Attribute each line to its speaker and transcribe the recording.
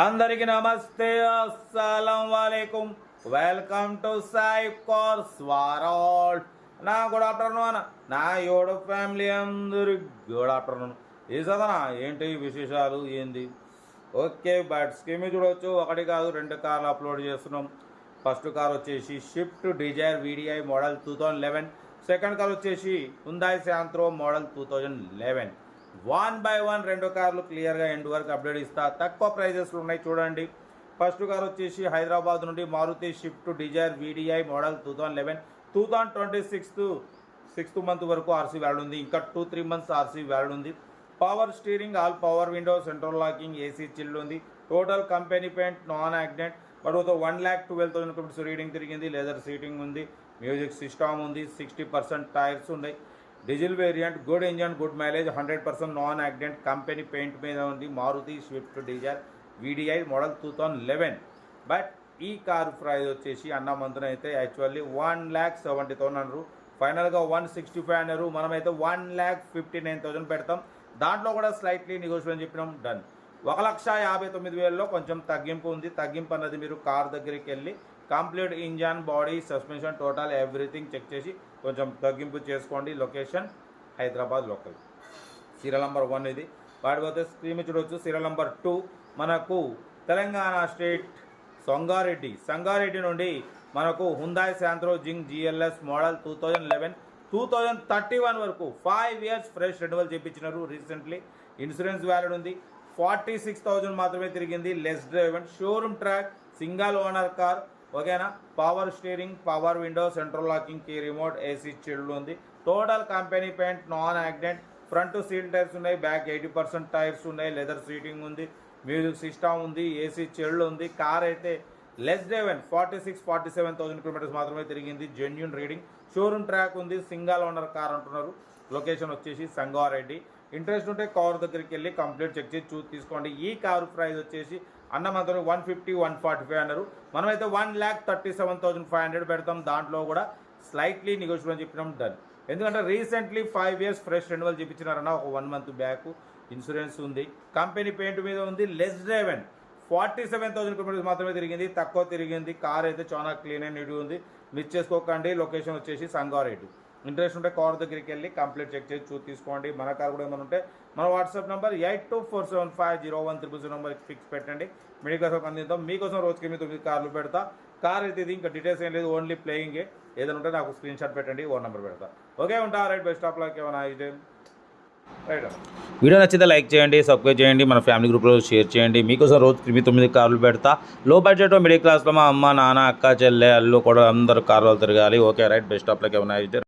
Speaker 1: అందరికీ నమస్తే, అస్సలం వాలేకుం. Welcome to Sai cars world. నా గుడ్ ఆఫ్టర్నూన్ నా యూట్యూబ్ ఫ్యామిలీ అందరి గుడ్ ఆఫ్టర్నూన్. ఈ సదనా ఏంటి విశేషాలు ఏంది? ఓకే, బట్ స్కీమ్ చూడవచ్చు. ఒకటి కాదు, 2 కార్లు అప్లోడ్ చేస్తున్నాం. ఫస్ట్ కార్ వచ్చేసి Swift Dzire VDI model 2011. Second car వచ్చేసి హుందాయ్ శాంత్రో మోడల్ 2011. 1 by 1 2 కార్లు క్లియర్గా ఎండ్ వరకు అప్డేట్ ఇస్తా. తక్కువ ప్రైజెస్లు ఉన్నాయి చూడండి. ఫస్ట్ కార్ వచ్చేసి హైదరాబాద్ నుండి Maruti Swift Dzire VDI model 2011. 2026 6th month వరకు ఆర్సీ వ్యాలిడ్ ఉంది. ఇంకా 2-3 మంత్స్ ఆర్సీ వ్యాలిడ్ ఉంది. Power steering, all power window, central locking, AC chilled ఉంది. Total company paint, non accident. But 1,12,000 kilometres reading తిరిగింది. లెదర్ సీటింగ్ ఉంది. Music system ఉంది. 60% tyres ఉన్నాయి. Diesel variant, good engine, good mileage, 100% non accident, company paint మీద ఉంది. Maruti Swift Dzire VDI model 2011. But ఈ car price వచ్చేసి అన్నమంతున అయితే యాక్చువల్లీ 1,70,000 అన్నారు. ఫైనల్గా 165 అన్నారు. మనమైతే 1,59,000 పెడతాం. దాంట్లో కూడా స్లైట్లీ నెగోషియేషన్ చెప్పినాం. డన్. 1,59,000లో కొంచెం తగ్గింపు ఉంది. తగ్గింపు అన్నది మీరు కార్ దగ్గరికి వెళ్ళి complete engine, body, suspension, total everything check చేసి కొంచెం తగ్గింపు చేసుకోండి. Location Hyderabad local. Serial number 1 ఇది. వాడిపోతే స్క్రీన్ చూడవచ్చు. సీరియల్ నెంబర్ 2 మనకు తెలంగాణ స్టేట్ సంగారెడ్డి నుండి మనకు హుందాయ్ శాంత్రో జింగ్ జిఎల్ఎస్ మోడల్ 2011. 2031 వరకు 5 years ఫ్రెష్ రెన్యువల్ చేయించినారు రీసెంట్లీ. ఇన్సూరెన్స్ వ్యాలిడ్ ఉంది. 46,000 మాత్రమే తిరిగింది. Less driven, showroom track, single owner car. ఓకేనా. Power steering, power window, central locking, key remote, AC chilled ఉంది. Total company paint, non accident. Front seal tyres ఉన్నాయి. Back 80% tyres ఉన్నాయి. Leather seating ఉంది. Music system ఉంది. AC chilled ఉంది. Car అయితే less driven 47,000 kilometres మాత్రమే తిరిగింది. Genuine reading. షోరూమ్ ట్రాక్ ఉంది. సింగల్ ఓనర్ కార్ అంటున్నారు. లొకేషన్ వచ్చేసి సంగారెడ్డి. ఇంట్రెస్ట్ ఉంటే కార్ దగ్గరికి వెళ్ళి కంప్లీట్ చెక్ చేసి చూసి తీసుకోండి. ఈ కారు ప్రైస్ వచ్చేసి అన్నమంతో 150-145 అన్నారు. మనమైతే 1,37,500 పెడతాం. దాంట్లో కూడా స్లైట్లీ నెగోషియేషన్ చెప్పినాం. డన్. ఎందుకంటే రీసెంట్లీ 5 years ఫ్రెష్ రెన్యువల్ చేయించినారన్న. ఒక 1 month బ్యాక్. ఇన్సూరెన్స్ ఉంది. కంపెనీ పెయింట్ మీద ఉంది. లెస్ డ్రైవెన్ 47,000 కిలోమీటర్స్ మాత్రమే తిరిగింది. తక్కువ తిరిగింది. కార్ అయితే చాలా క్లీన్ అండ్ నీట్గా ఉంది. మిస్ చేసుకోకండి. లొకేషన్ వచ్చేసి సంగారెడ్డి. ఇంట్రెస్ట్ ఉంటే కార్ దగ్గరికి వెళ్ళి కంప్లీట్ చెక్ చేసి చూసి తీసుకోండి. మన కార్ కూడా ఏమైనా ఉంటే మన వాట్సాప్ నెంబర్ 8247501300 నెంబర్కి ఫిక్స్ పెట్టండి. మీకోసం అందిద్దాం. మీకోసం రోజుకి 9 కార్లు పెడతా. కార్ అయితే ఇది ఇంకా డీటెయిల్స్ ఏం లేదు, ఓన్లీ ప్లేయింగే. ఏదైనా ఉంటే నాకు స్క్రీన్ షాట్ పెట్టండి, 1 నెంబర్ పెడతా. ఓకే, ఉంటా. రైట్. Best of luck. ఏమైనా అయితే రైట్. వీడియో నచ్చితే లైక్ చేయండి, సబ్స్క్రైబ్ చేయండి, మన ఫ్యామిలీ గ్రూప్లో షేర్ చేయండి. మీకోసం రోజు 9 కార్లు పెడతా. లో బడ్జెట్ మిడిల్ క్లాస్లో మా అమ్మ, నాన్న, అక్క, చెల్లె, అల్లు కూడా అందరూ కార్లు తిరగాలి. Okay, right. Best of luck. ఏమైనా అయితే